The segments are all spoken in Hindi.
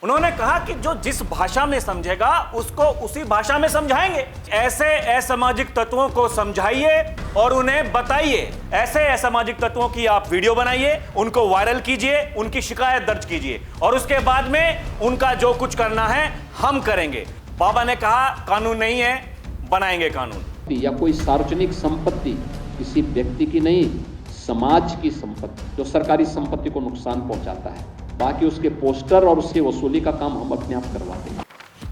उन्होंने कहा कि जो जिस भाषा में समझेगा उसको उसी भाषा में समझाएंगे। ऐसे असामाजिक तत्वों को समझाइए और उन्हें बताइए। ऐसे असामाजिक तत्वों की आप वीडियो बनाइए, उनको वायरल कीजिए, उनकी शिकायत दर्ज कीजिए और उसके बाद में उनका जो कुछ करना है हम करेंगे। बाबा ने कहा कानून नहीं है, बनाएंगे कानून। या कोई सार्वजनिक संपत्ति किसी व्यक्ति की नहीं, समाज की संपत्ति, जो सरकारी संपत्ति को नुकसान पहुंचाता है, बाकी उसके पोस्टर और उसकी वसूली का काम हम अपने आप करवा देंगे।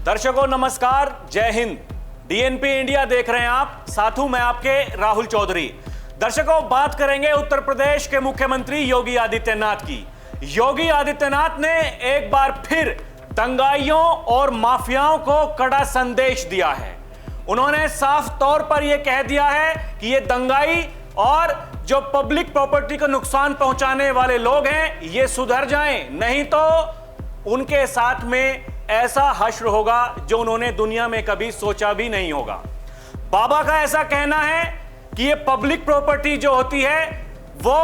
दर्शकों नमस्कार, जय हिंद। डीएनपी इंडिया देख रहे हैं आप, साथ हूं मैं आपके राहुल चौधरी। दर्शकों बात करेंगे उत्तर प्रदेश के मुख्यमंत्री योगी आदित्यनाथ की। योगी आदित्यनाथ ने एक बार फिर दंगाइयों और माफियाओं को कड़ा संदेश दिया है। उन्होंने साफ तौर पर यह कह दिया है कि ये दंगाई और जो पब्लिक प्रॉपर्टी को नुकसान पहुंचाने वाले लोग हैं ये सुधर जाएं, नहीं तो उनके साथ में ऐसा हश्र होगा जो उन्होंने दुनिया में कभी सोचा भी नहीं होगा। बाबा का ऐसा कहना है कि ये पब्लिक प्रॉपर्टी जो होती है वो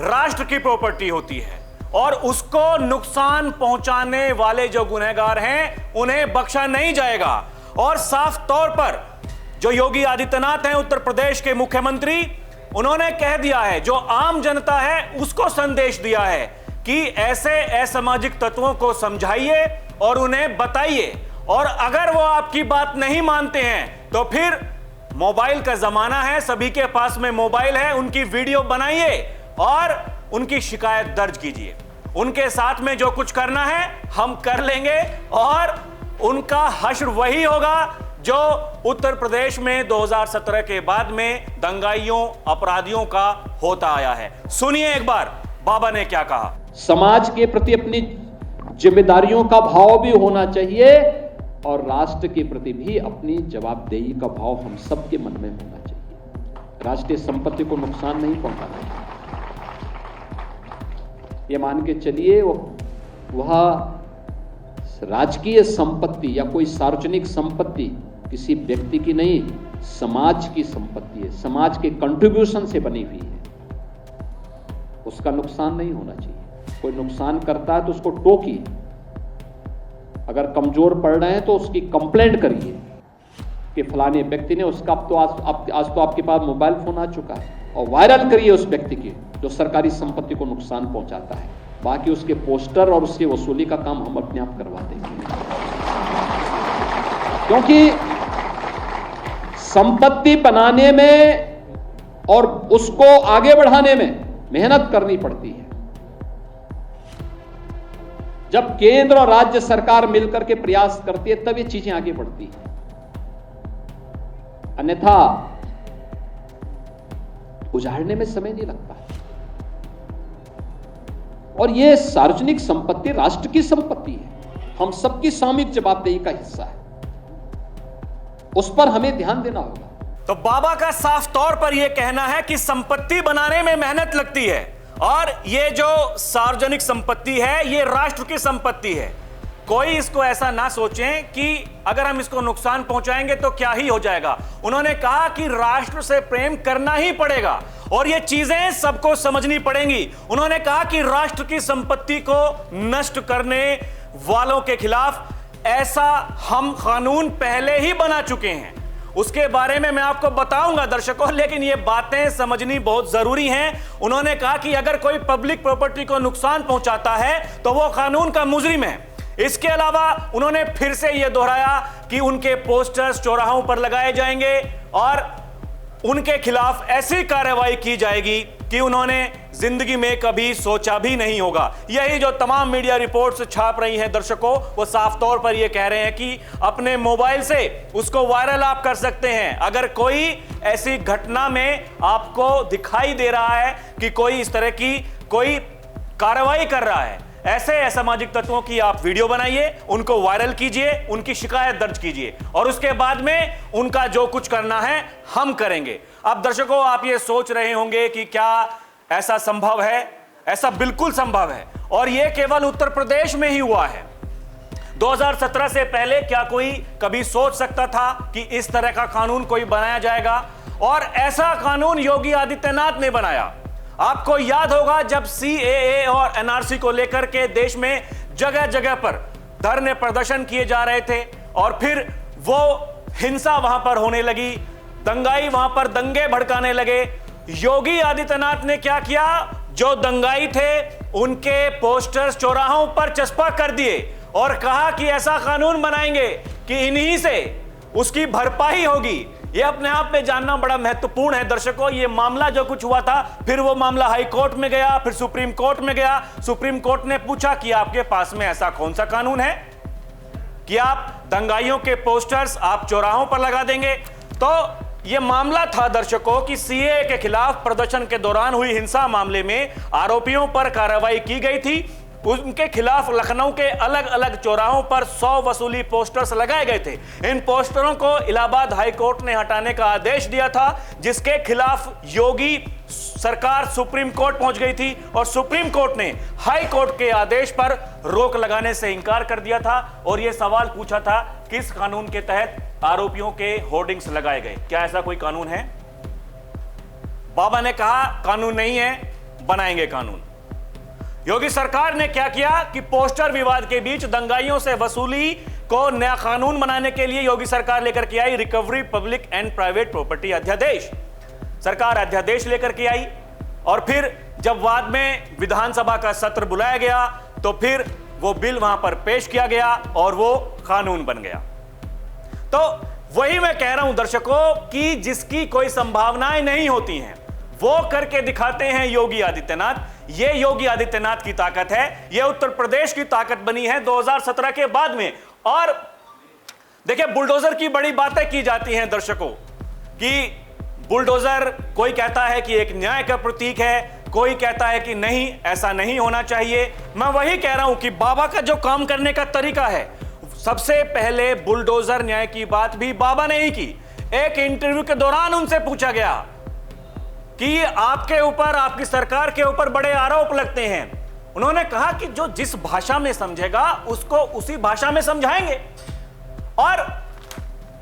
राष्ट्र की प्रॉपर्टी होती है और उसको नुकसान पहुंचाने वाले जो गुनहगार हैं उन्हें बख्शा नहीं जाएगा। और साफ तौर पर जो योगी आदित्यनाथ हैं उत्तर प्रदेश के मुख्यमंत्री, उन्होंने कह दिया है, जो आम जनता है उसको संदेश दिया है कि ऐसे असामाजिक तत्वों को समझाइए और उन्हें बताइए और अगर वो आपकी बात नहीं मानते हैं तो फिर मोबाइल का जमाना है, सभी के पास में मोबाइल है, उनकी वीडियो बनाइए और उनकी शिकायत दर्ज कीजिए। उनके साथ में जो कुछ करना है हम कर लेंगे और उनका हश्र वही होगा जो उत्तर प्रदेश में 2017 के बाद में दंगाइयों अपराधियों का होता आया है। सुनिए एक बार बाबा ने क्या कहा। समाज के प्रति अपनी जिम्मेदारियों का भाव भी होना चाहिए और राष्ट्र के प्रति भी अपनी जवाबदेही का भाव हम सबके मन में होना चाहिए। राष्ट्रीय संपत्ति को नुकसान नहीं पहुंचाना चाहिए। ये मान के चलिए वह राजकीय संपत्ति या कोई सार्वजनिक संपत्ति किसी व्यक्ति की नहीं, समाज की संपत्ति है, समाज के कंट्रीब्यूशन से बनी हुई है, उसका नुकसान नहीं होना चाहिए। कोई नुकसान करता है तो उसको टोकिए, अगर कमजोर पड़ रहे हैं तो उसकी कंप्लेंट करिए कि फलाने व्यक्ति ने, उसका आज तो आपके पास मोबाइल फोन आ चुका है, और वायरल करिए उस व्यक्ति की जो सरकारी संपत्ति को नुकसान पहुंचाता है, बाकी उसके पोस्टर और उसकी वसूली का काम हम अपने आप करवा देंगे। क्योंकि संपत्ति बनाने में और उसको आगे बढ़ाने में मेहनत करनी पड़ती है। जब केंद्र और राज्य सरकार मिलकर के प्रयास करती है तब ये चीजें आगे बढ़ती हैं, अन्यथा उजाड़ने में समय नहीं लगता। और ये सार्वजनिक संपत्ति राष्ट्र की संपत्ति है, हम सबकी सामूहिक जवाबदेही का हिस्सा है, उस पर हमें ध्यान देना होगा। तो बाबा का साफ तौर पर यह कहना है कि संपत्ति बनाने में मेहनत लगती है और ये जो सार्वजनिक संपत्ति है ये राष्ट्र की संपत्ति है। कोई इसको ऐसा ना सोचें कि अगर हम इसको नुकसान पहुंचाएंगे तो क्या ही हो जाएगा। उन्होंने कहा कि राष्ट्र से प्रेम करना ही पड़ेगा और ये चीजें सबको समझनी पड़ेंगी। उन्होंने कहा कि राष्ट्र की संपत्ति को नष्ट करने वालों के खिलाफ ऐसा हम कानून पहले ही बना चुके हैं, उसके बारे में मैं आपको बताऊंगा दर्शकों, लेकिन ये बातें समझनी बहुत जरूरी हैं। उन्होंने कहा कि अगर कोई पब्लिक प्रॉपर्टी को नुकसान पहुंचाता है तो वो कानून का मुजरिम है। इसके अलावा उन्होंने फिर से यह दोहराया कि उनके पोस्टर्स चौराहों पर लगाए जाएंगे और उनके खिलाफ ऐसी कार्रवाई की जाएगी कि उन्होंने जिंदगी में कभी सोचा भी नहीं होगा। यही जो तमाम मीडिया रिपोर्ट्स छाप रही हैं दर्शकों, वो साफ तौर पर यह कह रहे हैं कि अपने मोबाइल से उसको वायरल आप कर सकते हैं। अगर कोई ऐसी घटना में आपको दिखाई दे रहा है कि कोई इस तरह की कोई कार्रवाई कर रहा है, ऐसे असामाजिक तत्वों की आप वीडियो बनाइए, उनको वायरल कीजिए, उनकी शिकायत दर्ज कीजिए और उसके बाद में उनका जो कुछ करना है हम करेंगे। अब दर्शकों आप ये सोच रहे होंगे कि क्या ऐसा संभव है? ऐसा बिल्कुल संभव है और यह केवल उत्तर प्रदेश में ही हुआ है। 2017 से पहले क्या कोई कभी सोच सकता था कि इस तरह का कानून कोई बनाया जाएगा? और ऐसा कानून योगी आदित्यनाथ ने बनाया। आपको याद होगा जब CAA और NRC को लेकर के देश में जगह जगह पर धरने प्रदर्शन किए जा रहे थे और फिर वो हिंसा वहां पर होने लगी, दंगाई वहां पर दंगे भड़काने लगे। योगी आदित्यनाथ ने क्या किया, जो दंगाई थे उनके पोस्टर्स चौराहों पर चस्पा कर दिए और कहा कि ऐसा कानून बनाएंगे कि इन्हीं से उसकी भरपाई होगी। यह अपने आप में जानना बड़ा महत्वपूर्ण है दर्शकों। यह मामला जो कुछ हुआ था, फिर वो मामला हाई कोर्ट में गया, फिर सुप्रीम कोर्ट में गया। सुप्रीम कोर्ट ने पूछा कि आपके पास में ऐसा कौन सा कानून है कि आप दंगाइयों के पोस्टर्स आप चौराहों पर लगा देंगे। तो यह मामला था दर्शकों कि सीएए के खिलाफ प्रदर्शन के दौरान हुई हिंसा मामले में आरोपियों पर कार्रवाई की गई थी। उनके खिलाफ लखनऊ के अलग अलग चौराहों पर 100 वसूली पोस्टर्स लगाए गए थे। इन पोस्टरों को इलाहाबाद हाई कोर्ट ने हटाने का आदेश दिया था, जिसके खिलाफ योगी सरकार सुप्रीम कोर्ट पहुंच गई थी और सुप्रीम कोर्ट ने हाई कोर्ट के आदेश पर रोक लगाने से इंकार कर दिया था और यह सवाल पूछा था किस कानून के तहत आरोपियों के होर्डिंग्स लगाए गए, क्या ऐसा कोई कानून है? बाबा ने कहा कानून नहीं है, बनाएंगे कानून। योगी सरकार ने क्या किया कि पोस्टर विवाद के बीच दंगाइयों से वसूली को नया कानून बनाने के लिए योगी सरकार लेकर के आई recovery public and private property अध्यादेश। सरकार अध्यादेश लेकर के आई और फिर जब बाद में विधानसभा का सत्र बुलाया गया तो फिर वो बिल वहां पर पेश किया गया और वो कानून बन गया। तो वही मैं कह रहा हूं दर्शकों कि जिसकी कोई संभावनाएं नहीं होती हैं वो करके दिखाते हैं योगी आदित्यनाथ। ये योगी आदित्यनाथ की ताकत है, ये उत्तर प्रदेश की ताकत बनी है 2017 के बाद में। और देखिए बुलडोजर की बड़ी बातें की जाती हैं दर्शकों कि बुलडोजर कोई कहता है कि एक न्याय का प्रतीक है, कोई कहता है कि नहीं ऐसा नहीं होना चाहिए। मैं वही कह रहा हूं कि बाबा का जो काम करने का तरीका है, सबसे पहले बुलडोजर न्याय की बात भी बाबा ने ही की। एक इंटरव्यू के दौरान उनसे पूछा गया कि आपके ऊपर, आपकी सरकार के ऊपर बड़े आरोप लगते हैं। उन्होंने कहा कि जो जिस भाषा में समझेगा उसको उसी भाषा में समझाएंगे। और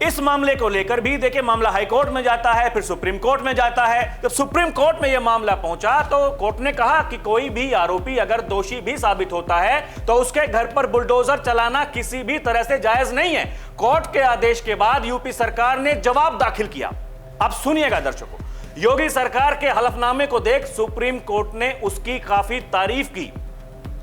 इस मामले को लेकर भी देखिए मामला हाई कोर्ट में जाता है, फिर सुप्रीम कोर्ट में जाता है। जब सुप्रीम कोर्ट में यह मामला पहुंचा तो कोर्ट ने कहा कि कोई भी आरोपी अगर दोषी भी साबित होता है तो उसके घर पर बुलडोजर चलाना किसी भी तरह से जायज नहीं है। कोर्ट के आदेश के बाद यूपी सरकार ने जवाब दाखिल किया। अब सुनिएगा दर्शकों, योगी सरकार के हलफनामे को देख सुप्रीम कोर्ट ने उसकी काफी तारीफ की।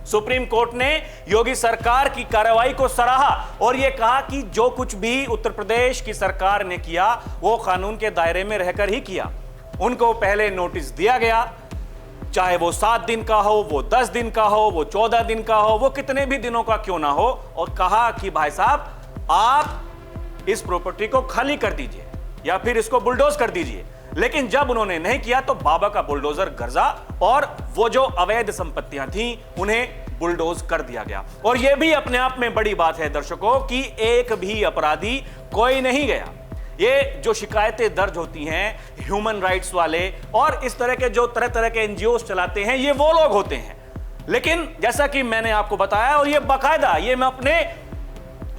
सुप्रीम कोर्ट ने योगी सरकार की कार्रवाई को सराहा और यह कहा कि जो कुछ भी उत्तर प्रदेश की सरकार ने किया वो कानून के दायरे में रहकर ही किया। उनको पहले नोटिस दिया गया, चाहे वो 7 दिन का हो, वो 10 दिन का हो, वो 14 दिन का हो, वो कितने भी दिनों का क्यों ना हो, और कहा कि भाई साहब आप इस प्रॉपर्टी को खाली कर दीजिए या फिर इसको बुलडोज कर दीजिए। लेकिन जब उन्होंने नहीं किया तो बाबा का बुलडोजर गरजा और वो जो अवैध संपत्तियां थीं उन्हें बुलडोज कर दिया गया। और यह भी अपने आप में बड़ी बात है दर्शकों कि एक भी अपराधी कोई नहीं गया। ये जो शिकायतें दर्ज होती हैं ह्यूमन राइट्स वाले और इस तरह के जो तरह तरह के एनजीओस चलाते हैं, ये वो लोग होते हैं। लेकिन जैसा कि मैंने आपको बताया, और ये बाकायदा, ये मैं अपने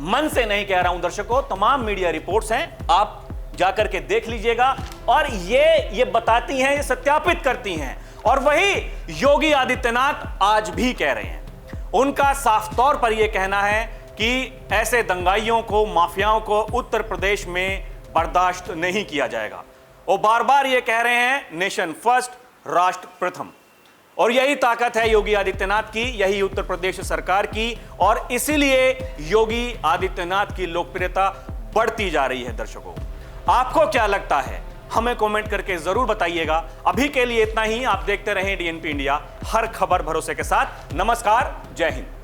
मन से नहीं कह रहा हूं दर्शकों, तमाम मीडिया रिपोर्ट्स हैं, आप जाकर के देख लीजिएगा और ये बताती हैं, ये सत्यापित करती हैं। और वही योगी आदित्यनाथ आज भी कह रहे हैं। उनका साफ तौर पर यह कहना है कि ऐसे दंगाइयों को, माफियाओं को उत्तर प्रदेश में बर्दाश्त नहीं किया जाएगा। वो बार बार ये कह रहे हैं नेशन फर्स्ट, राष्ट्र प्रथम। और यही ताकत है योगी आदित्यनाथ की, यही उत्तर प्रदेश सरकार की, और इसीलिए योगी आदित्यनाथ की लोकप्रियता बढ़ती जा रही है दर्शकों। आपको क्या लगता है हमें कमेंट करके जरूर बताइएगा। अभी के लिए इतना ही। आप देखते रहें डीएनपी इंडिया, हर खबर भरोसे के साथ। नमस्कार, जय हिंद।